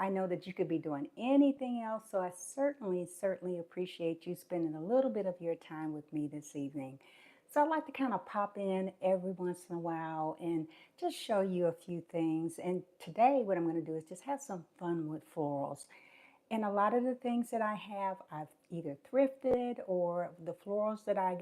I know that you could be doing anything else, so I certainly appreciate you spending a little bit of your time with me this evening. So I like to kind of pop in every once in a while and just show you a few things. And today what I'm going to do is just have some fun with florals. And a lot of the things that I have, I've either thrifted or the florals that I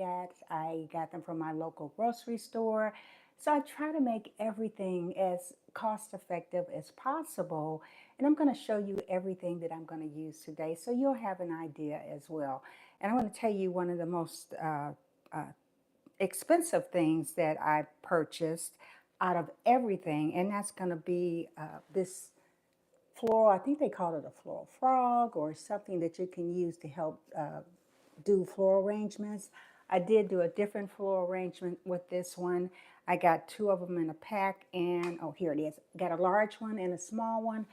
got them from my local grocery store. So I try to make everything as cost effective as possible. And I'm going to show you everything that I'm going to use today so you'll have an idea as well. And I'm going to tell you one of the most uh, expensive things that I purchased out of everything, and that's going to be this floral. I think they call it a floral frog or something that you can use to help do floral arrangements. I did do a different floral arrangement with this one. I got two of them in a pack, and oh, here it is. Got a large one and a small one.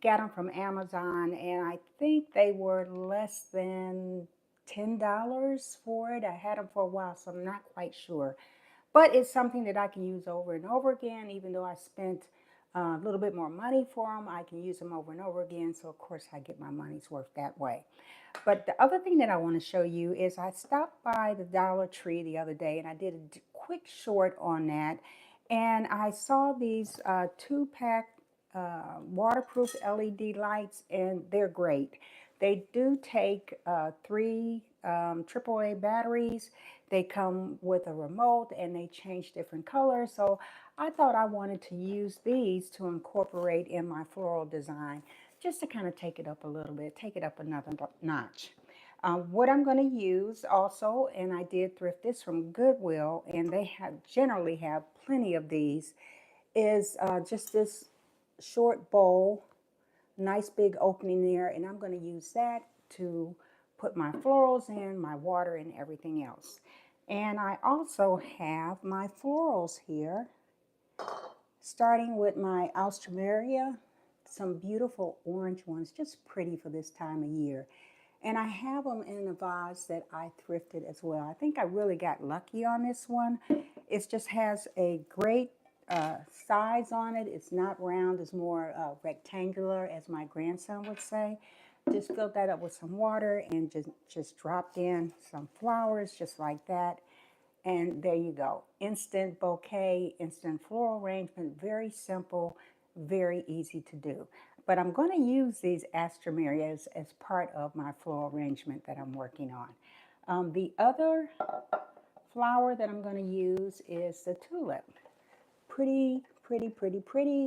Got them from Amazon, and I think they were less than $10 for it. I had them for a while, so I'm not quite sure. But it's something that I can use over and over again, even though I spent a little bit more money for them. I can use them over and over again, so of course I get my money's worth that way. But the other thing that I want to show you is I stopped by the Dollar Tree the other day and I did a quick short on that. And I saw these two-pack waterproof LED lights, and they're great. They do take three AAA batteries. They come with a remote and they change different colors. So I thought I wanted to use these to incorporate in my floral design just to kind of take it up a little bit, take it up another notch. What I'm going to use also, and I did thrift this from Goodwill, and they generally have plenty of these, is just this short bowl, nice big opening there, and I'm going to use that to put my florals in, my water, and everything else. And I also have my florals here, starting with my Alstroemeria, some beautiful orange ones, just pretty for this time of year. And I have them in a vase that I thrifted as well. I think I really got lucky on this one. It just has a great size on it. It's not round, it's more rectangular, as my grandson would say. Just filled that up with some water and just dropped in some flowers just like that. And there you go. Instant bouquet, instant floral arrangement. Very simple, very easy to do. But I'm going to use these Astromerias as part of my floral arrangement that I'm working on. The other flower that I'm going to use is the tulip. Pretty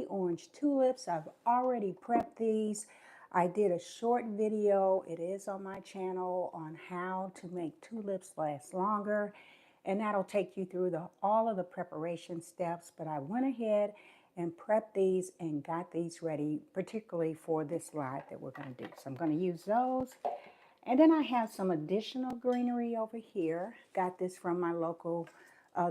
orange tulips. I've already prepped these. I did a short video. It is on my channel on how to make tulips last longer. And that'll take you through all of the preparation steps. But I went ahead and prepped these and got these ready, particularly for this live that we're going to do. So I'm going to use those. And then I have some additional greenery over here. Got this from my local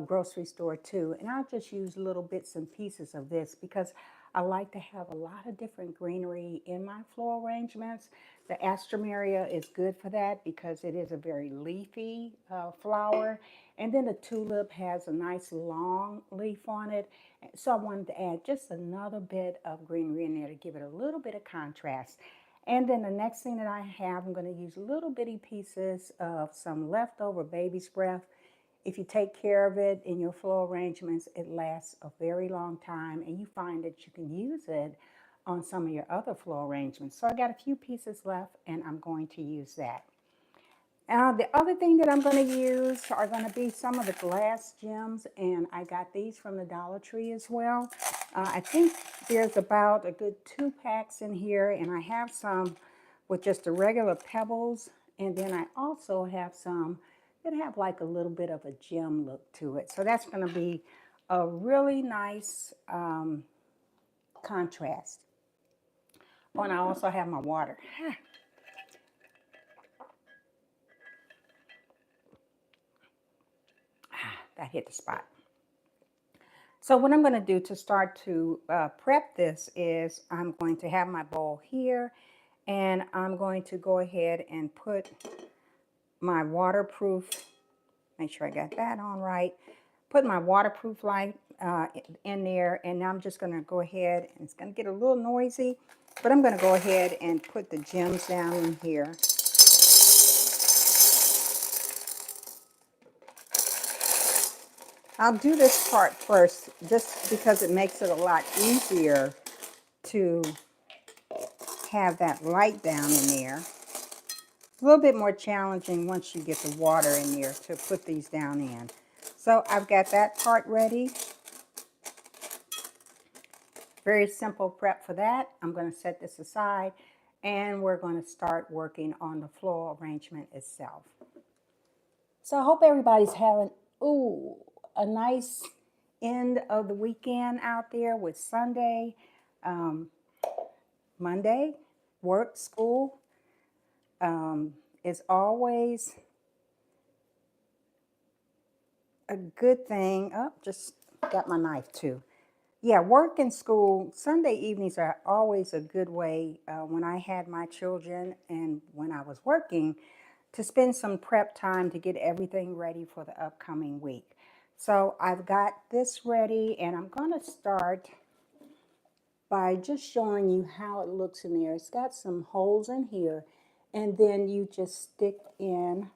grocery store too. And I'll just use little bits and pieces of this because I like to have a lot of different greenery in my floral arrangements. The Astromeria is good for that because it is a very leafy flower. And then the tulip has a nice long leaf on it. So I wanted to add just another bit of greenery in there to give it a little bit of contrast. And then the next thing that I have, I'm going to use little bitty pieces of some leftover baby's breath. If you take care of it in your floral arrangements, it lasts a very long time, and you find that you can use it on some of your other floral arrangements. So I got a few pieces left, and I'm going to use that. The other thing that I'm going to use are going to be some of the glass gems, and I got these from the Dollar Tree as well. I think there's about a good 2 packs in here, and I have some with just the regular pebbles, and then I also have some that have like a little bit of a gem look to it. So that's going to be a really nice contrast. Oh, and I also have my water. That hit the spot. So what I'm going to do to start to prep this is I'm going to have my bowl here, and I'm going to go ahead and put my waterproof, make sure I got that on right, put my waterproof light in there, and now I'm just going to go ahead, and it's going to get a little noisy, But I'm going to go ahead and put the gems down in here. I'll do this part first just because it makes it a lot easier to have that light down in there. It's a little bit more challenging once you get the water in there to put these down in. So I've got that part ready. Very simple prep for that. I'm going to set this aside and we're going to start working on the floral arrangement itself. So I hope everybody's having, a nice end of the weekend out there with Sunday, Monday, work, school. Is always a good thing. Oh, just got my knife too. Yeah, work and school, Sunday evenings are always a good way when I had my children and when I was working to spend some prep time to get everything ready for the upcoming week. So I've got this ready and I'm going to start by just showing you how it looks in there. It's got some holes in here and then you just stick in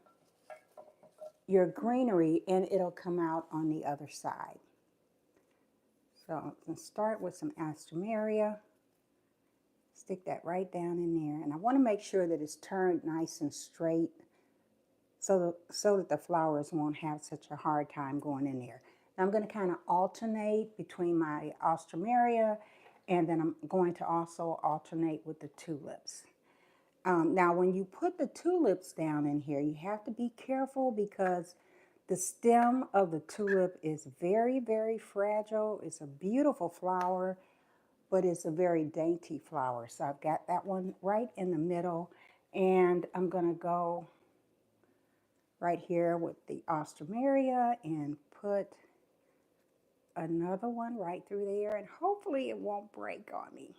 your greenery and it'll come out on the other side. So I'm going to start with some Astomeria. Stick that right down in there. And I want to make sure that it's turned nice and straight so that the flowers won't have such a hard time going in there. Now I'm going to kind of alternate between my Astomeria and then I'm going to also alternate with the tulips. Now when you put the tulips down in here, you have to be careful because the stem of the tulip is very, very fragile. It's a beautiful flower, but it's a very dainty flower. So I've got that one right in the middle, and I'm going to go right here with the Astomeria and put another one right through there, and hopefully it won't break on me.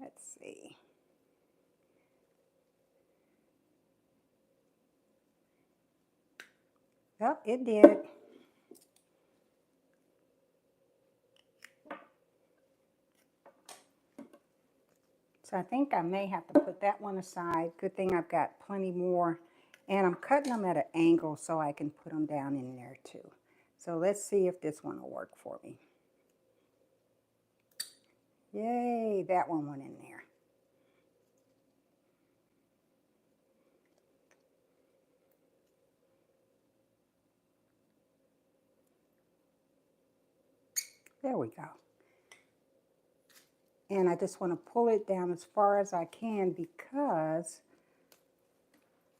Let's see. Oh, it did. So I think I may have to put that one aside. Good thing I've got plenty more. And I'm cutting them at an angle so I can put them down in there too. So let's see if this one will work for me. Yay, that one went in there. There we go. And I just want to pull it down as far as I can because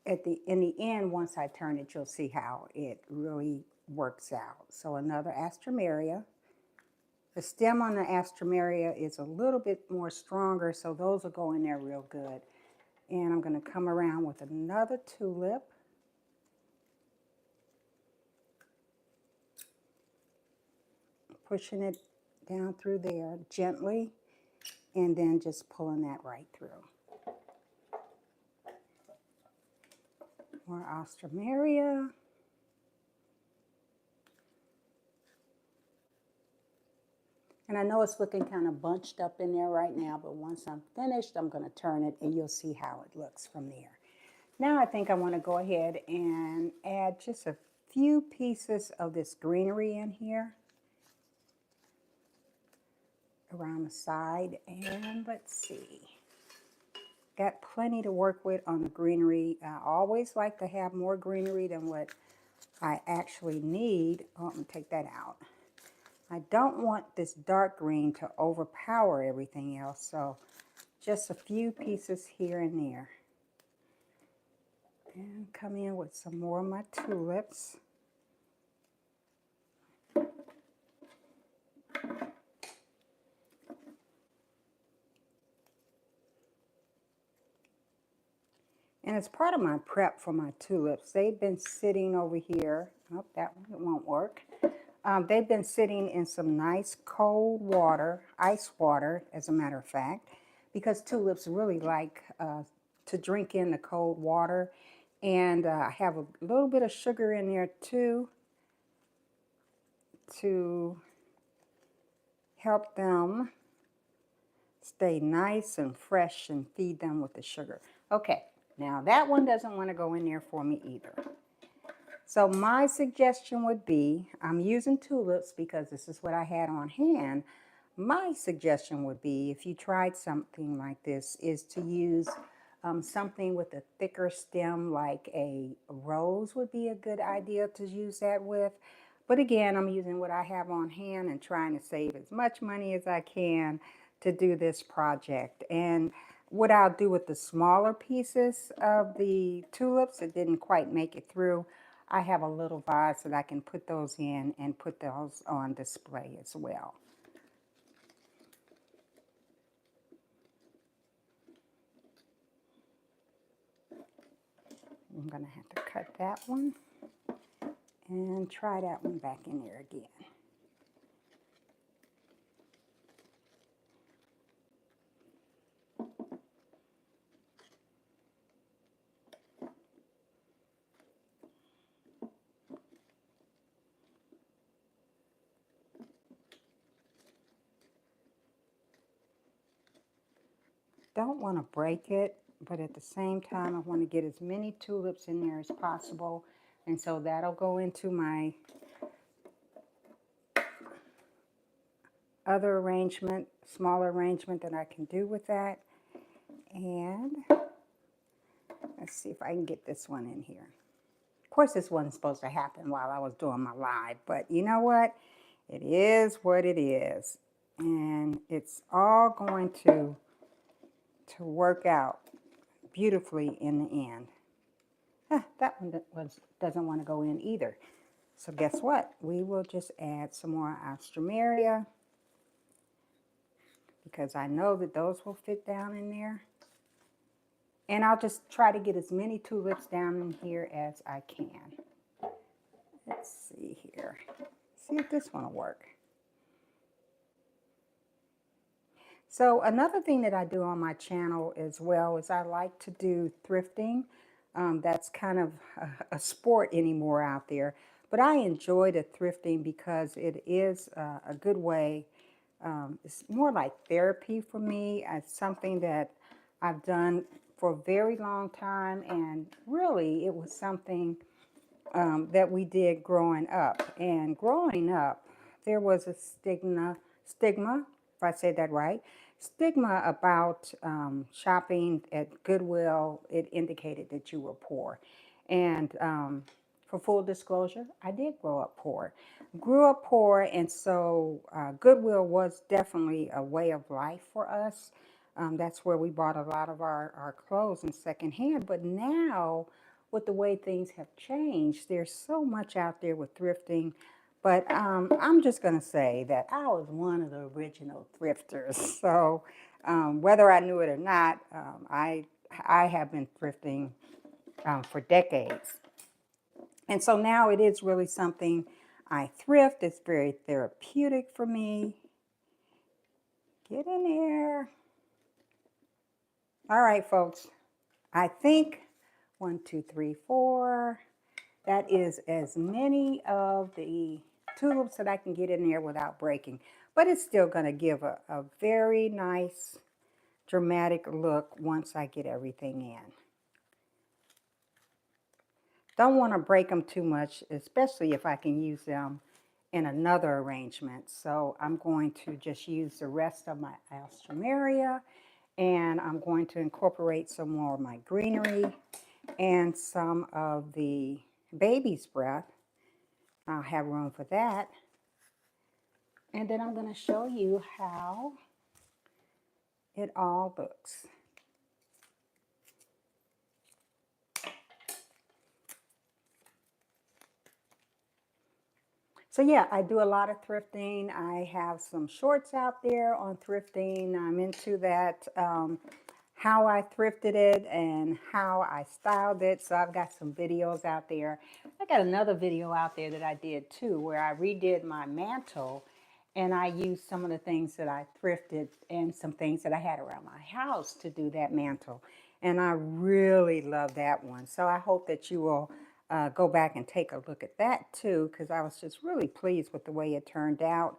in the end, once I turn it, you'll see how it really works out. So another Astomeria. The stem on the Astomeria is a little bit more stronger, so those will go in there real good. And I'm going to come around with another tulip. Pushing it down through there gently, and then just pulling that right through. More Astomeria. And I know it's looking kind of bunched up in there right now, but once I'm finished, I'm going to turn it and you'll see how it looks from there. Now I think I want to go ahead and add just a few pieces of this greenery in here around the side. And let's see. Got plenty to work with on the greenery. I always like to have more greenery than what I actually need. Oh, I'm going to take that out. I don't want this dark green to overpower everything else, so just a few pieces here and there. And come in with some more of my tulips. And as part of my prep for my tulips, they've been sitting over here. Oh, that one won't work. They've been sitting in some nice cold water, ice water, as a matter of fact, because tulips really like to drink in the cold water. And I have a little bit of sugar in there too to help them stay nice and fresh and feed them with the sugar. Okay, now that one doesn't want to go in there for me either. So my suggestion would be, I'm using tulips because this is what I had on hand. My suggestion would be, if you tried something like this, is to use something with a thicker stem, like a rose would be a good idea to use that with. But again, I'm using what I have on hand and trying to save as much money as I can to do this project. And what I'll do with the smaller pieces of the tulips that didn't quite make it through, I have a little vase that I can put those in and put those on display as well. I'm going to have to cut that one and try that one back in there again. Don't want to break it, but at the same time I want to get as many tulips in there as possible, and so that'll go into my other arrangement, smaller arrangement that I can do with that. And let's see if I can get this one in here. Of course, this wasn't supposed to happen while I was doing my live, but you know what? It is what it is. And it's all going to work out beautifully in the end. That one doesn't want to go in either. So guess what? We will just add some more Alstroemeria, because I know that those will fit down in there. And I'll just try to get as many tulips down in here as I can. Let's see here. See if this one will work. So another thing that I do on my channel as well is I like to do thrifting. That's kind of a sport anymore out there. But I enjoy the thrifting because it is a good way. It's more like therapy for me. It's something that I've done for a very long time. And really, it was something that we did growing up. And growing up, there was a stigma, if I say that right, stigma about shopping at Goodwill. It indicated that you were poor. And for full disclosure, I did grow up poor. Grew up poor, and so Goodwill was definitely a way of life for us. That's where we bought a lot of our clothes in secondhand. But now, with the way things have changed, there's so much out there with thrifting. But I'm just going to say that I was one of the original thrifters. So whether I knew it or not, I have been thrifting for decades. And so now it is really something I thrift. It's very therapeutic for me. Get in there. All right, folks. I think 1, 2, 3, 4. That is as many of the tulips that I can get in there without breaking. But it's still going to give a very nice, dramatic look once I get everything in. Don't want to break them too much, especially if I can use them in another arrangement. So I'm going to just use the rest of my Alstroemeria, and I'm going to incorporate some more of my greenery and some of the baby's breath. I'll have room for that. And then I'm going to show you how it all looks. So yeah, I do a lot of thrifting. I have some shorts out there on thrifting. I'm into that, how I thrifted it and how I styled it. So I've got some videos out there. I got another video out there that I did too, where I redid my mantle and I used some of the things that I thrifted and some things that I had around my house to do that mantle. And I really love that one. So I hope that you will go back and take a look at that too, because I was just really pleased with the way it turned out.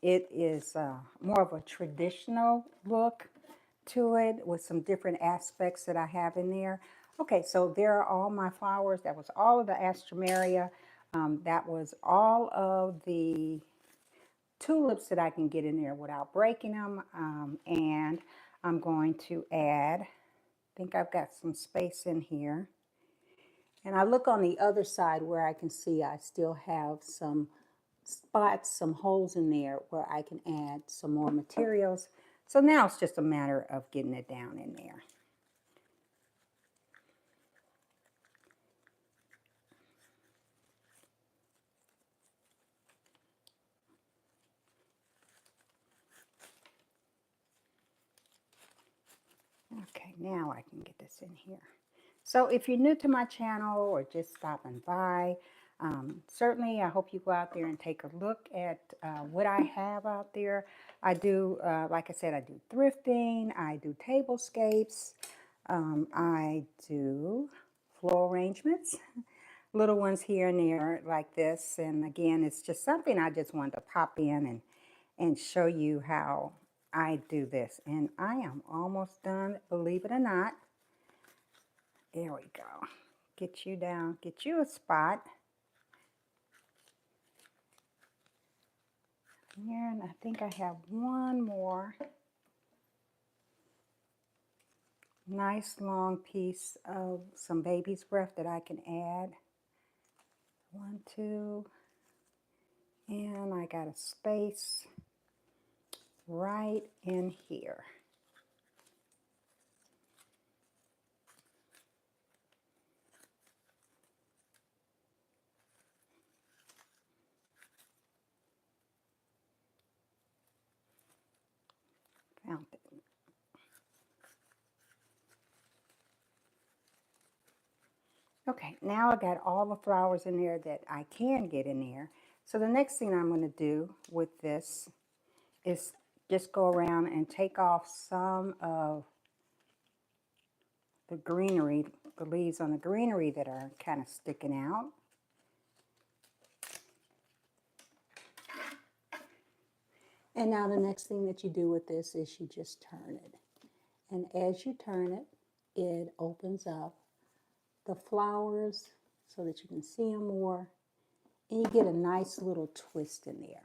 It is more of a traditional look to it with some different aspects that I have in there. Okay, so there are all my flowers. That was all of the Astrameria. That was all of the tulips that I can get in there without breaking them. And I'm going to add, I think I've got some space in here. And I look on the other side where I can see I still have some spots, some holes in there where I can add some more materials. So now it's just a matter of getting it down in there. Okay, now I can get this in here. So if you're new to my channel or just stopping by, certainly I hope you go out there and take a look at what I have out there. I do, like I said, I do thrifting, I do tablescapes, I do floral arrangements, little ones here and there like this. And again, it's just something I just wanted to pop in and show you how I do this. And I am almost done, believe it or not. There we go. Get you down, get you a spot. Here, and I think I have one more nice long piece of some baby's breath that I can add. 1, 2, and I got a space right in here. Found it. Okay, now I got all the flowers in there that I can get in there. So the next thing I'm going to do with this is just go around and take off some of the greenery, the leaves on the greenery that are kind of sticking out. And now the next thing that you do with this is you just turn it. And as you turn it, it opens up the flowers so that you can see them more. And you get a nice little twist in there.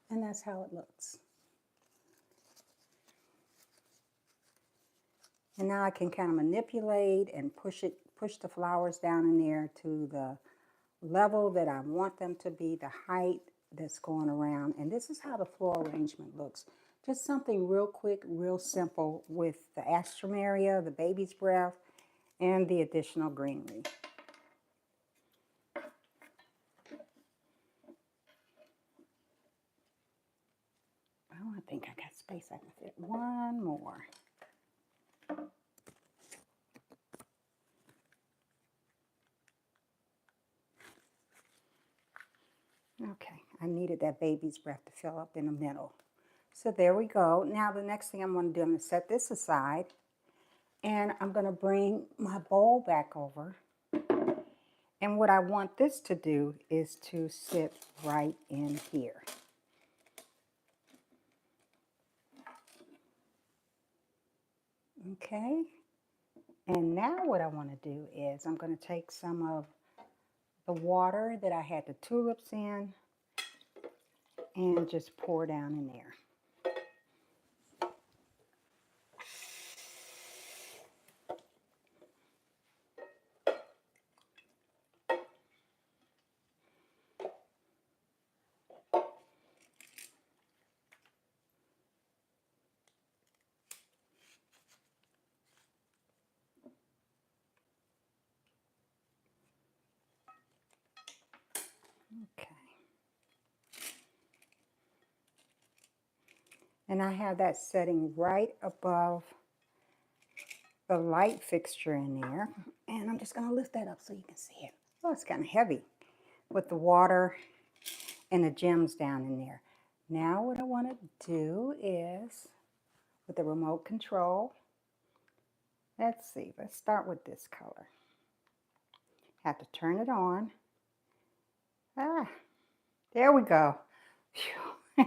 And that's how it looks. And now I can kind of manipulate and push the flowers down in there to the level that I want them to be, the height that's going around. And this is how the floral arrangement looks. Just something real quick, real simple with the Astrameria, the baby's breath, and the additional greenery. Oh, I think I got space. I can fit one more. Okay, I needed that baby's breath to fill up in the middle. So there we go. Now the next thing I'm going to do, I'm going to set this aside. And I'm going to bring my bowl back over. And what I want this to do is to sit right in here. Okay. And now what I want to do is I'm going to take some of the water that I had the tulips in and just pour down in there. Okay. And I have that setting right above the light fixture in there. And I'm just going to lift that up so you can see it. Oh, it's kind of heavy with the water and the gems down in there. Now what I want to do is, with the remote control, Let's see, let's start with this color. Have to turn it on. Ah, there we go. Phew.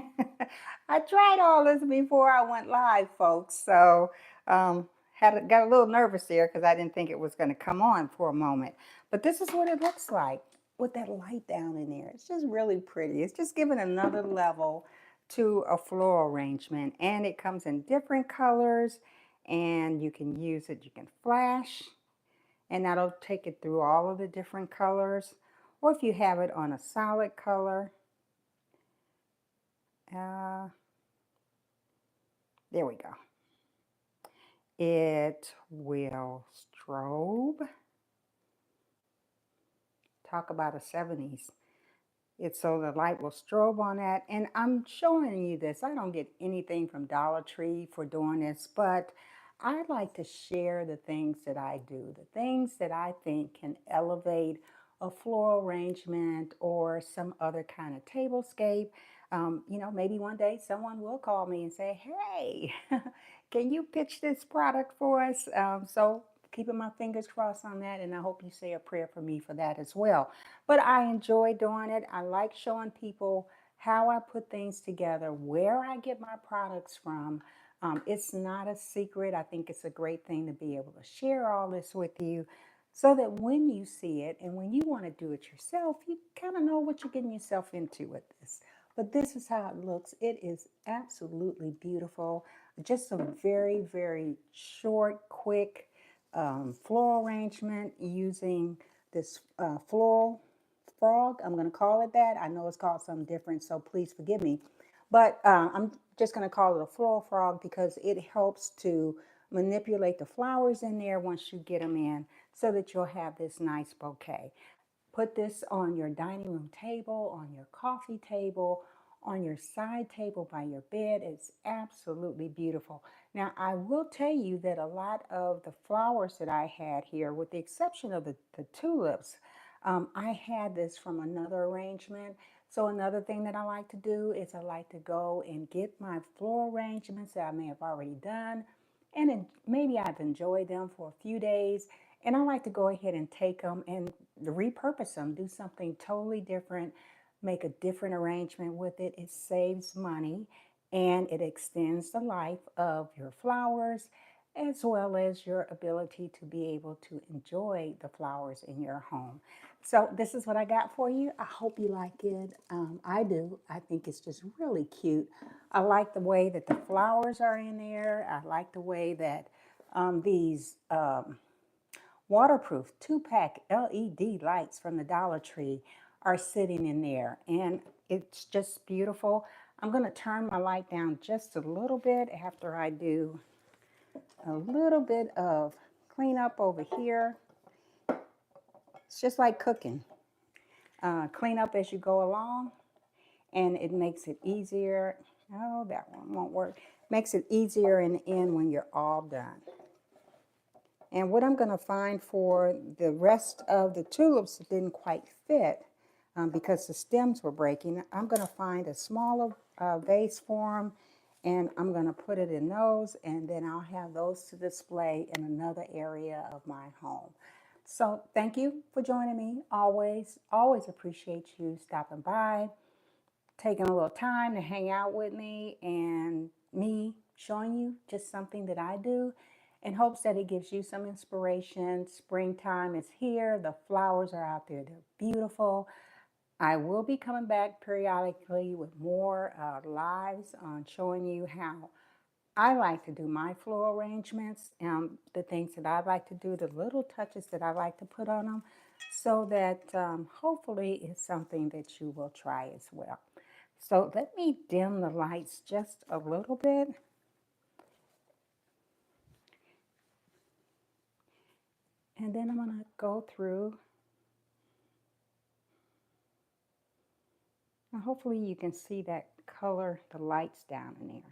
I tried all this before I went live, folks. So got a little nervous there because I didn't think it was going to come on for a moment. But this is what it looks like with that light down in there. It's just really pretty. It's just giving another level to a floral arrangement. And it comes in different colors and you can use it. You can flash and that'll take it through all of the different colors. Or if you have it on a solid color, uh, there we go. It will strobe. Talk about a 70s. It's so the light will strobe on that. And I'm showing you this. I don't get anything from Dollar Tree for doing this, but I like to share the things that I do, the things that I think can elevate a floral arrangement or some other kind of tablescape. Maybe one day someone will call me and say, hey, can you pitch this product for us? So keeping my fingers crossed on that, and I hope you say a prayer for me for that as well. But I enjoy doing it. I like showing people how I put things together, where I get my products from. It's not a secret. I think it's a great thing to be able to share all this with you so that when you see it and when you want to do it yourself, you kind of know what you're getting yourself into with this. But this is how it looks. It is absolutely beautiful. Just a very, very short, quick floral arrangement using this floral frog. I'm going to call it that. I know it's called something different, so please forgive me. But I'm just going to call it a floral frog because it helps to manipulate the flowers in there once you get them in so that you'll have this nice bouquet. Put this on your dining room table, on your coffee table, on your side table by your bed. It's absolutely beautiful. Now, I will tell you that a lot of the flowers that I had here, with the exception of the tulips, I had this from another arrangement. So another thing that I like to do is I like to go and get my floral arrangements that I may have already done, and maybe I've enjoyed them for a few days, and I like to go ahead and take them and repurpose them, do something totally different, make a different arrangement with it. It saves money and it extends the life of your flowers as well as your ability to be able to enjoy the flowers in your home. So this is what I got for you. I hope you like it. I do. I think it's just really cute. I like the way that the flowers are in there. I like the way that these waterproof 2-pack LED lights from the Dollar Tree are sitting in there, and it's just beautiful. I'm going to turn my light down just a little bit after I do a little bit of cleanup over here. It's just like cooking. Clean up as you go along, and it makes it easier. Oh, that one won't work. Makes it easier in the end when you're all done. And what I'm going to find for the rest of the tulips that didn't quite fit because the stems were breaking, I'm going to find a smaller vase for them, and I'm going to put it in those, and then I'll have those to display in another area of my home. So thank you for joining me. Always appreciate you stopping by, taking a little time to hang out with me, and me showing you just something that I do in hopes that it gives you some inspiration. Springtime is here. The flowers are out there. They're beautiful. I will be coming back periodically with more lives on showing you how I like to do my floral arrangements, the things that I like to do, the little touches that I like to put on them, so that hopefully it's something that you will try as well. So let me dim the lights just a little bit. And then I'm going to go through. Now hopefully you can see that color, the lights down in there.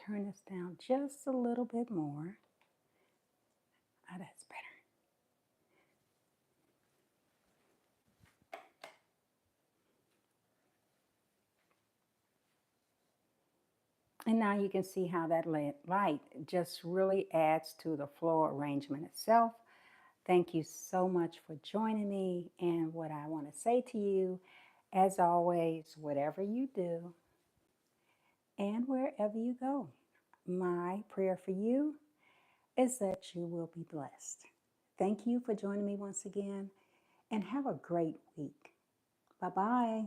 turn this down just a little bit more. Oh, that's better. And now you can see how that light just really adds to the floral arrangement itself. Thank you so much for joining me. And what I want to say to you, as always, whatever you do and wherever you go, my prayer for you is that you will be blessed. Thank you for joining me once again, and have a great week. Bye bye.